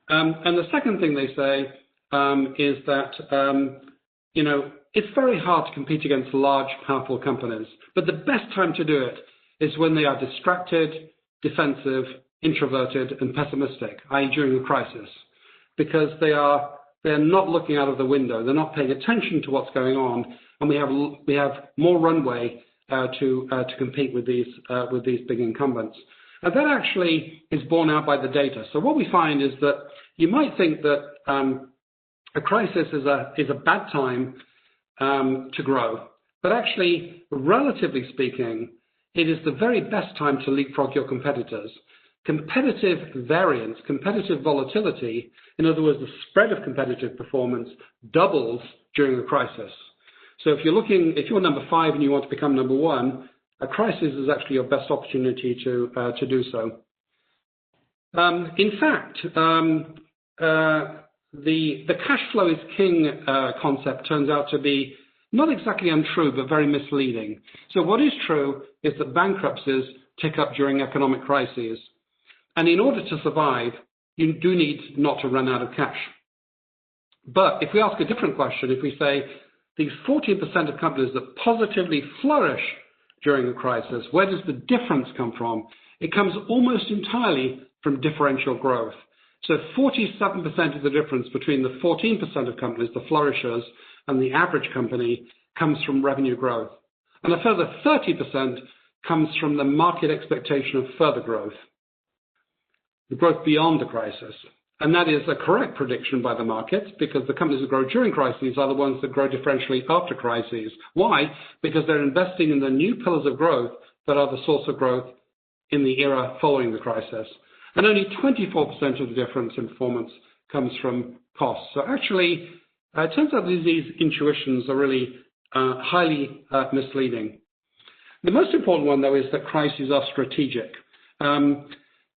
And the second thing they say is that it's very hard to compete against large, powerful companies, but the best time to do it is when they are distracted, defensive, introverted, and pessimistic, i.e., during a crisis, because they're not looking out of the window, they're not paying attention to what's going on, and we have more runway to compete with these big incumbents. And that actually is borne out by the data. So what we find is that you might think that a crisis is a bad time to grow, but actually, relatively speaking, it is the very best time to leapfrog your competitors. Competitive variance, competitive volatility, in other words, the spread of competitive performance doubles during a crisis. So if you're number 5 and you want to become number 1, a crisis is actually your best opportunity to do so. In fact, the cash flow is king concept turns out to be not exactly untrue, but very misleading. So what is true is that bankruptcies tick up during economic crises. And in order to survive, you do need not to run out of cash. But if we ask a different question, if we say these 14% of companies that positively flourish during a crisis, where does the difference come from? It comes almost entirely from differential growth. So 47% of the difference between the 14% of companies, the flourishers, and the average company comes from revenue growth. And a further 30% comes from the market expectation of further growth. The growth beyond the crisis. And that is a correct prediction by the markets, because the companies that grow during crises are the ones that grow differentially after crises. Why? Because they're investing in the new pillars of growth that are the source of growth in the era following the crisis. And only 24% of the difference in performance comes from costs. So actually, it turns out that these intuitions are really highly misleading. The most important one, though, is that crises are strategic.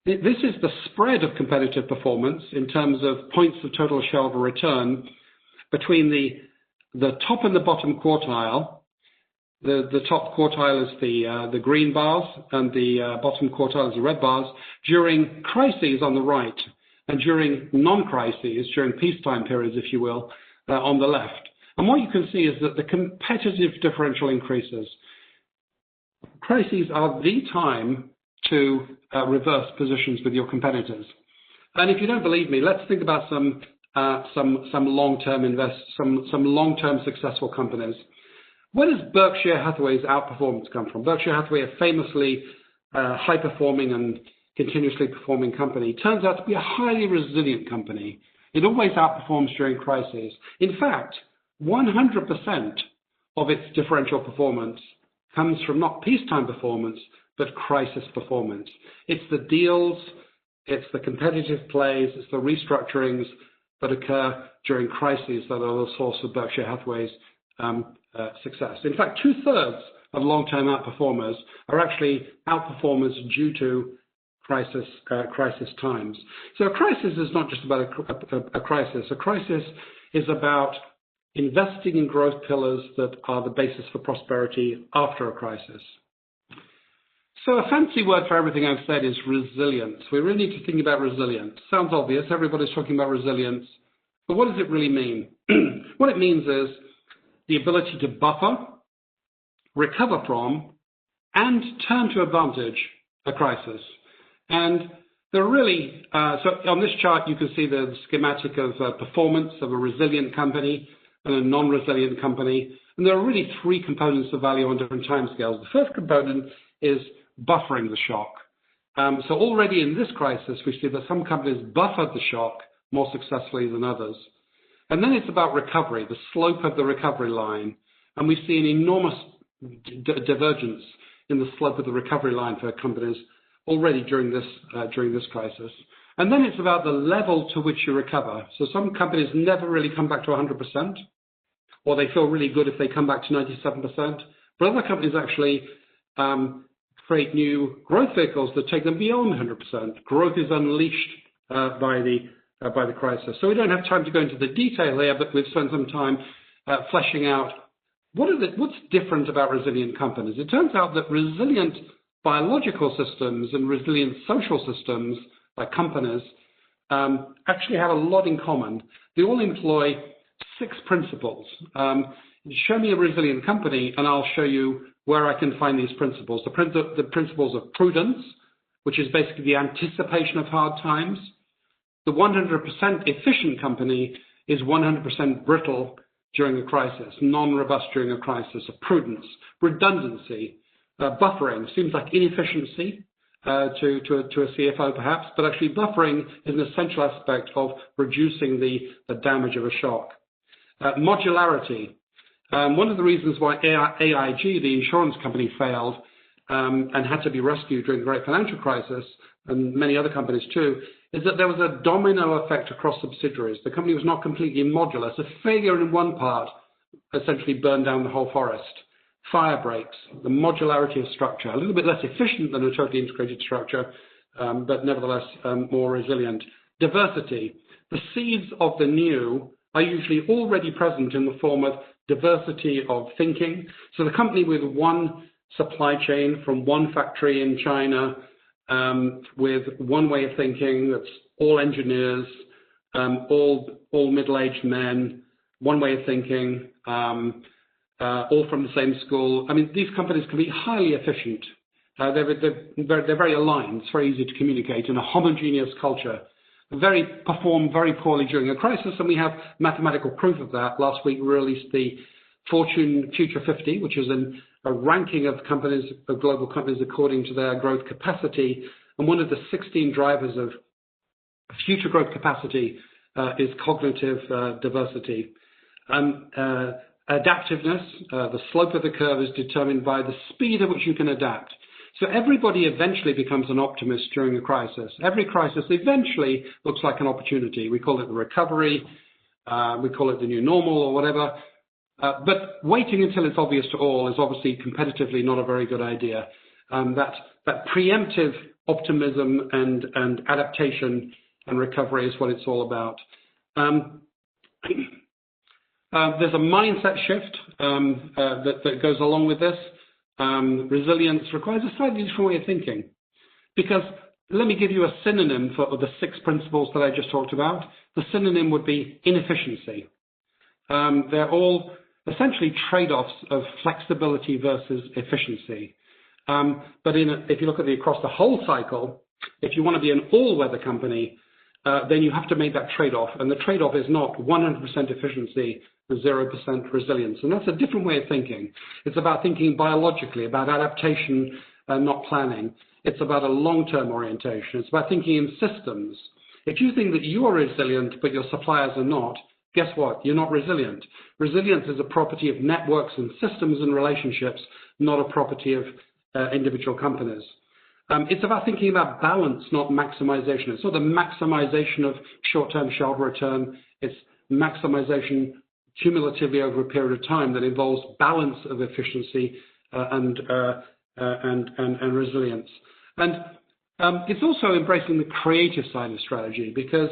This is the spread of competitive performance in terms of points of total shareholder return between the top and the bottom quartile. The top quartile is the green bars, and the bottom quartile is the red bars, during crises on the right, and during non-crises, during peacetime periods, if you will, on the left. And what you can see is that the competitive differential increases. Crises are the time to reverse positions with your competitors. And if you don't believe me, let's think about some long-term some long-term successful companies. Where does Berkshire Hathaway's outperformance come from? Berkshire Hathaway, a famously high-performing and continuously performing company turns out to be a highly resilient company. It always outperforms during crises. In fact, 100% of its differential performance comes from not peacetime performance, but crisis performance. It's the deals, it's the competitive plays, it's the restructurings that occur during crises that are the source of Berkshire Hathaway's success. In fact, 2/3 of long-term outperformers are actually outperformers due to crisis times. So a crisis is not just about a crisis. A crisis is about investing in growth pillars that are the basis for prosperity after a crisis. So a fancy word for everything I've said is resilience. We really need to think about resilience. Sounds obvious. Everybody's talking about resilience. But what does it really mean? What it means is the ability to buffer, recover from, and turn to advantage a crisis. And there are really, so on this chart you can see the schematic of performance of a resilient company and a non-resilient company. And there are really three components of value on different timescales. The first component is buffering the shock. So already in this crisis, we see that some companies buffered the shock more successfully than others. And then it's about recovery, the slope of the recovery line. And we see an enormous divergence in the slope of the recovery line for companies already during this crisis. And then it's about the level to which you recover. So some companies never really come back to 100%, or they feel really good if they come back to 97%. But other companies actually create new growth vehicles that take them beyond 100%. Growth is unleashed by the crisis. So we don't have time to go into the detail here, but we've spent some time fleshing out what's different about resilient companies. It turns out that resilient biological systems and resilient social systems, like companies, actually have a lot in common. They all employ 6 principles. Show me a resilient company, and I'll show you where I can find these principles. The principles of prudence, which is basically the anticipation of hard times. The 100% efficient company is 100% brittle during a crisis, non-robust during a crisis. Prudence, redundancy, buffering seems like inefficiency to a CFO perhaps, but actually buffering is an essential aspect of reducing the damage of a shock. Modularity. One of the reasons why AIG, the insurance company, failed and had to be rescued during the Great Financial Crisis, and many other companies too, is that there was a domino effect across subsidiaries. The company was not completely modular. So failure in one part essentially burned down the whole forest. Fire breaks, the modularity of structure, a little bit less efficient than a totally integrated structure, but nevertheless more resilient. Diversity. The seeds of the new are usually already present in the form of diversity of thinking. So the company with one supply chain from one factory in China, with one way of thinking, that's all engineers, all middle-aged men, one way of thinking, all from the same school. I mean, these companies can be highly efficient. They're very aligned. It's very easy to communicate in a homogeneous culture. Perform very poorly during a crisis, and we have mathematical proof of that. Last week we released the Fortune Future 50, which is a ranking of companies, of global companies according to their growth capacity. And one of the 16 drivers of future growth capacity is cognitive diversity. Adaptiveness, the slope of the curve is determined by the speed at which you can adapt. So everybody eventually becomes an optimist during a crisis. Every crisis eventually looks like an opportunity. We call it the recovery, we call it the new normal or whatever. But waiting until it's obvious to all is obviously competitively not a very good idea. That preemptive optimism and adaptation and recovery is what it's all about. There's a mindset shift that goes along with this. Resilience requires a slightly different way of thinking. Because let me give you a synonym for the 6 principles that I just talked about. The synonym would be inefficiency. They're all essentially trade-offs of flexibility versus efficiency. But if you look at across the whole cycle, if you want to be an all-weather company, then you have to make that trade-off. And the trade-off is not 100% efficiency and 0% resilience. And that's a different way of thinking. It's about thinking biologically, about adaptation and not planning. It's about a long-term orientation. It's about thinking in systems. If you think that you are resilient, but your suppliers are not, guess what? You're not resilient. Resilience is a property of networks and systems and relationships, not a property of individual companies. It's about thinking about balance, not maximization. It's not the maximization of short-term shareholder return. It's maximization cumulatively over a period of time that involves balance of efficiency and resilience. And it's also embracing the creative side of strategy, because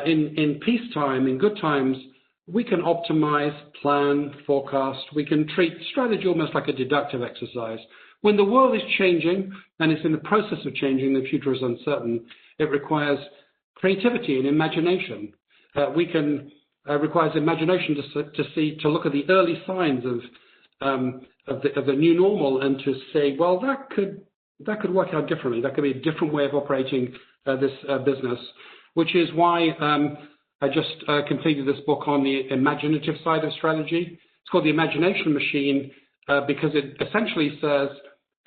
in peacetime, in good times, we can optimize, plan, forecast. We can treat strategy almost like a deductive exercise. When the world is changing, and it's in the process of changing, the future is uncertain, it requires creativity and imagination. Requires imagination to look at the early signs of the new normal and to say, well, that could work out differently. That could be a different way of operating this business, which is why I just completed this book on the imaginative side of strategy. It's called The Imagination Machine because it essentially says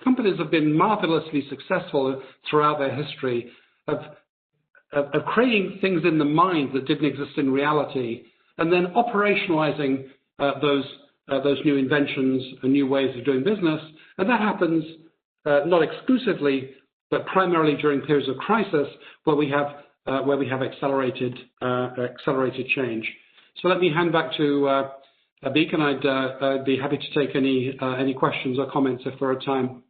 companies have been marvelously successful throughout their history of creating things in the mind that didn't exist in reality, and then operationalizing those new inventions and new ways of doing business. And that happens not exclusively, but primarily during periods of crisis where we have accelerated change. So let me hand back to Abik, and I'd be happy to take any questions or comments if there are time.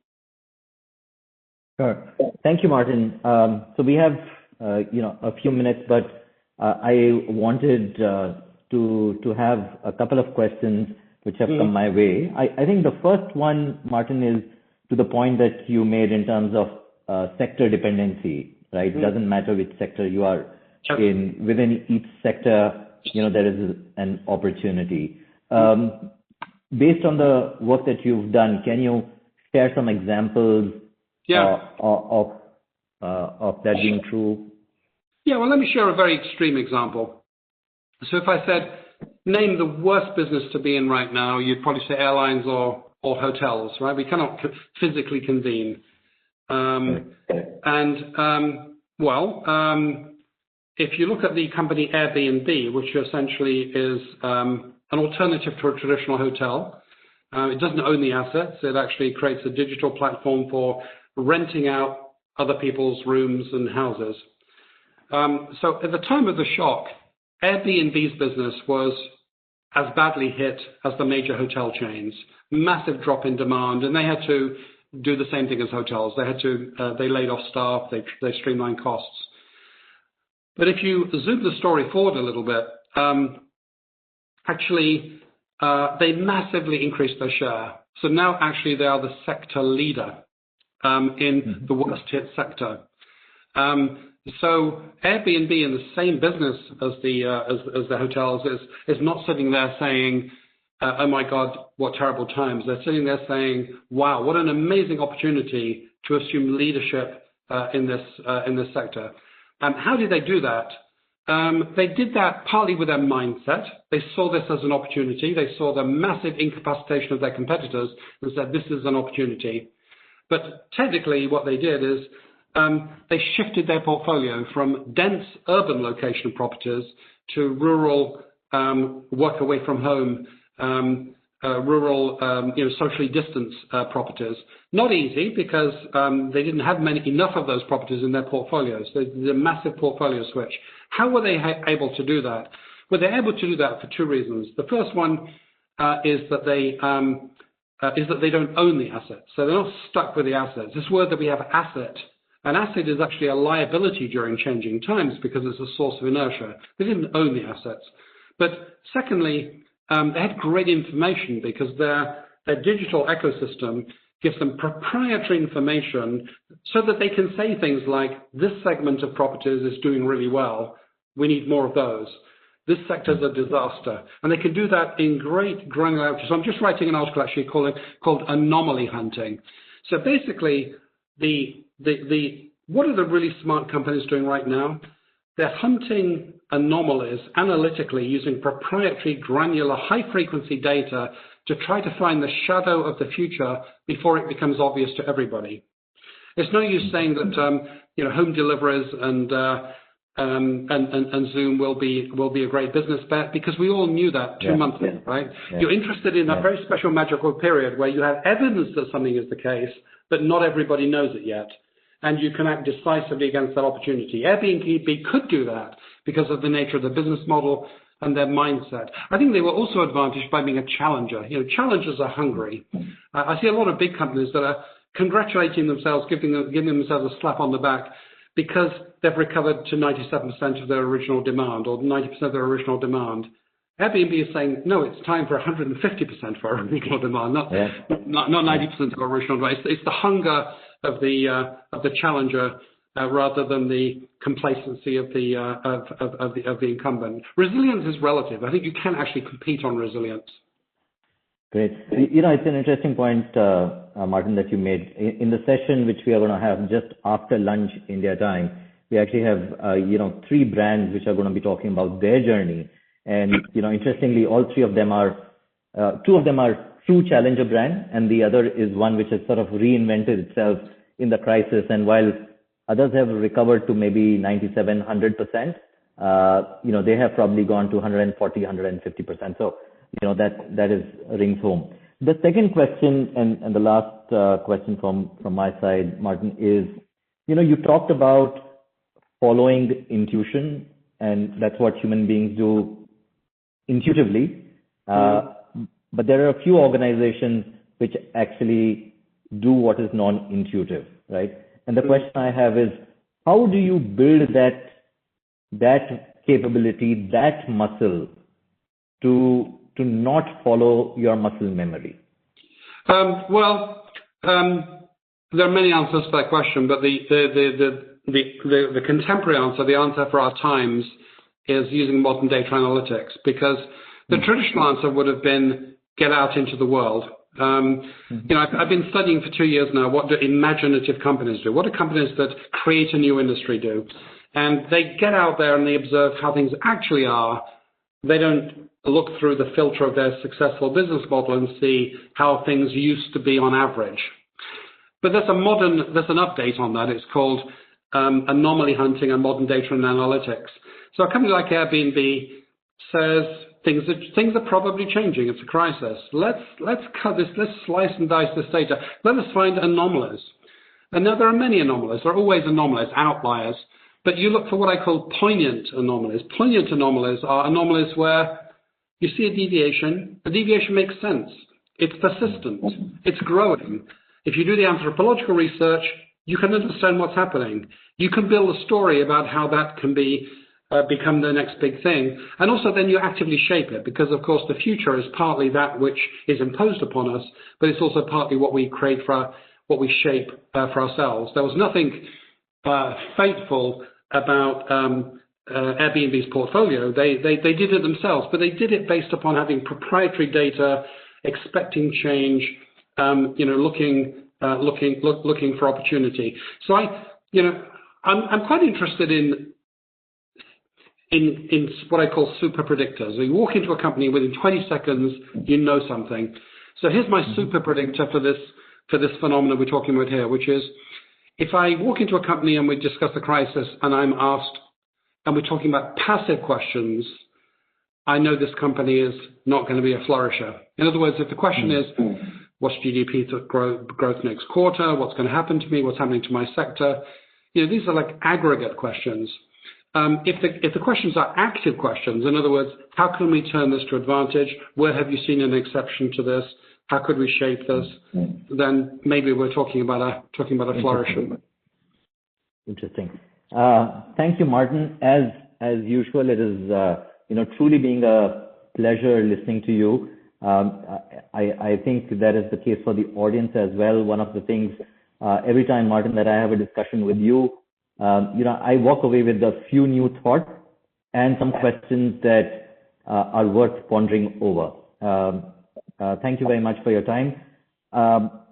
Sure. Thank you, Martin. So we have a few minutes, but I wanted to have a couple of questions which have come my way. I think the first one, Martin, is to the point that you made in terms of sector dependency, right? It doesn't matter which sector you are in. Within each sector, there is an opportunity. Based on the work that you've done, can you share some examples of that being true? Yeah, well, let me share a very extreme example. So if I said, name the worst business to be in right now, you'd probably say airlines or hotels, right? We cannot physically convene. If you look at the company Airbnb, which essentially is an alternative to a traditional hotel, it doesn't own the assets. It actually creates a digital platform for renting out other people's rooms and houses. So at the time of the shock, Airbnb's business was as badly hit as the major hotel chains. Massive drop in demand, and they had to do the same thing as hotels. They laid off staff, they streamlined costs. But if you zoom the story forward a little bit, they massively increased their share. So now actually they are the sector leader in the worst hit sector. So Airbnb, in the same business as the hotels, is not sitting there saying, oh my God, what terrible times. They're sitting there saying, wow, what an amazing opportunity to assume leadership in this sector. How did they do that? They did that partly with their mindset. They saw this as an opportunity. They saw the massive incapacitation of their competitors and said, this is an opportunity. But technically what they did is they shifted their portfolio from dense urban location properties to rural work away from home, rural socially distanced properties. Not easy, because they didn't have enough of those properties in their portfolios. So there's a massive portfolio switch. How were they able to do that? Well, they're able to do that for two reasons. The first one is that they don't own the assets. So they're not stuck with the assets. This word that we have, asset. An asset is actually a liability during changing times because it's a source of inertia. They didn't own the assets. But secondly, they had great information because their digital ecosystem gives them proprietary information so that they can say things like, this segment of properties is doing really well. We need more of those. This sector is a disaster. And they can do that in great granularity. So I'm just writing an article actually called Anomaly Hunting. So basically, what are the really smart companies doing right now? They're hunting anomalies analytically using proprietary, granular, high-frequency data to try to find the shadow of the future before it becomes obvious to everybody. It's no use saying that home deliveries and Zoom will be a great business bet, because we all knew that 2 months ago, right? Yeah. You're interested in a very special magical period where you have evidence that something is the case, but not everybody knows it yet. And you can act decisively against that opportunity. Airbnb could do that because of the nature of the business model and their mindset. I think they were also advantaged by being a challenger. Challengers are hungry. I see a lot of big companies that are congratulating themselves, giving themselves a slap on the back because they've recovered to 97% of their original demand or 90% of their original demand. Airbnb is saying, no, it's time for 150% for our original demand, not 90% of our original demand. It's the hunger of the challenger rather than the complacency of the incumbent. Resilience is relative. I think you can actually compete on resilience. Great. It's an interesting point, Martin, that you made. In the session which we are going to have just after lunch India time, we actually have 3 brands which are going to be talking about their journey. And interestingly, all 3 of them are 2 of them are true challenger brand, and the other is one which has sort of reinvented itself in the crisis. And while others have recovered to maybe 97, 100%, they have probably gone to 140, 150%. So, that is rings home. The second question and the last question from my side, Martin, is, you talked about following intuition, and that's what human beings do intuitively. But there are a few organizations which actually do what is non-intuitive, right? And the question I have is, how do you build that capability, that muscle to not follow your muscle memory? There are many answers to that question, but the contemporary answer, the answer for our times, is using modern data analytics, because the traditional answer would have been get out into the world. I've been studying for 2 years now, what do imaginative companies do? What do companies that create a new industry do? And they get out there and they observe how things actually are. They don't look through the filter of their successful business model and see how things used to be on average. But there's an update on that. It's called anomaly hunting and modern data and analytics. So a company like Airbnb says things are probably changing. It's a crisis. Let's cut this. Let's slice and dice this data. Let us find anomalies. And now there are many anomalies. There are always anomalies, outliers. But you look for what I call poignant anomalies. Poignant anomalies are anomalies where you see a deviation. The deviation makes sense. It's persistent. It's growing. If you do the anthropological research, you can understand what's happening. You can build a story about how that can become the next big thing. And also then you actively shape it, because of course the future is partly that which is imposed upon us, but it's also partly what we create what we shape for ourselves. There was nothing fateful about Airbnb's portfolio. They did it themselves, but they did it based upon having proprietary data, expecting change, looking for opportunity. So I'm quite interested in what I call super predictors. So you walk into a company, within 20 seconds you know something. So here's my super predictor for this phenomenon we're talking about here, which is, if I walk into a company and we discuss the crisis and I'm asked, and we're talking about passive questions, I know this company is not going to be a flourisher. In other words, if the question is, what's GDP growth next quarter? What's going to happen to me? What's happening to my sector? These are like aggregate questions. If the questions are active questions, in other words, how can we turn this to advantage? Where have you seen an exception to this? How could we shape this? Then maybe we're talking about a flourisher. Interesting. Thank you, Martin. As usual, it is truly being a pleasure listening to you. I think that is the case for the audience as well. One of the things every time, Martin, that I have a discussion with you, I walk away with a few new thoughts and some questions that are worth pondering over. Thank you very much for your time.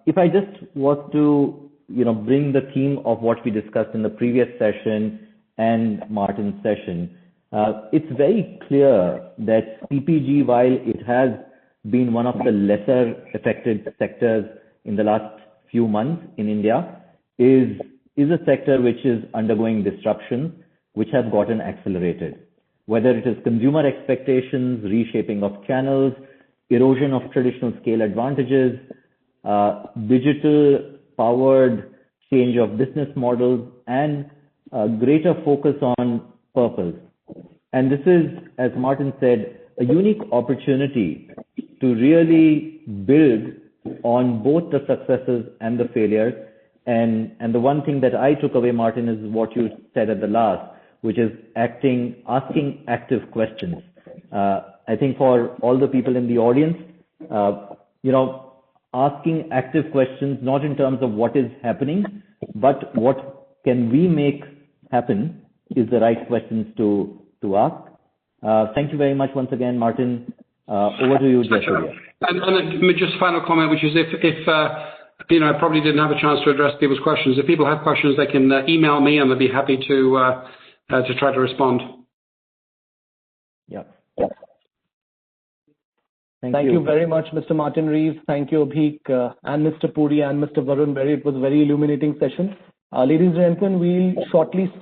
If I just was to, bring the theme of what we discussed in the previous session and Martin's session, it's very clear that CPG, while it has been one of the lesser affected sectors in the last few months in India, is a sector which is undergoing disruption, which has gotten accelerated. Whether it is consumer expectations, reshaping of channels, erosion of traditional scale advantages, digital powered change of business models, and greater focus on purpose. And this is, as Martin said, a unique opportunity to really build on both the successes and the failures. And the one thing that I took away, Martin, is what you said at the last, which is asking active questions. I think for all the people in the audience, asking active questions, not in terms of what is happening, but what can we make happen, is the right questions to ask. Thank you very much once again, Martin. Over to you, Jaisurya. And just final comment, which is if I probably didn't have a chance to address people's questions. If people have questions, they can email me, and I'll be happy to try to respond. Yeah. Thank you very much, Mr. Martin Reeves. Thank you, Abhik, and Mr. Puri and Mr. Varun. It was a very illuminating session. Ladies and gentlemen, we'll shortly start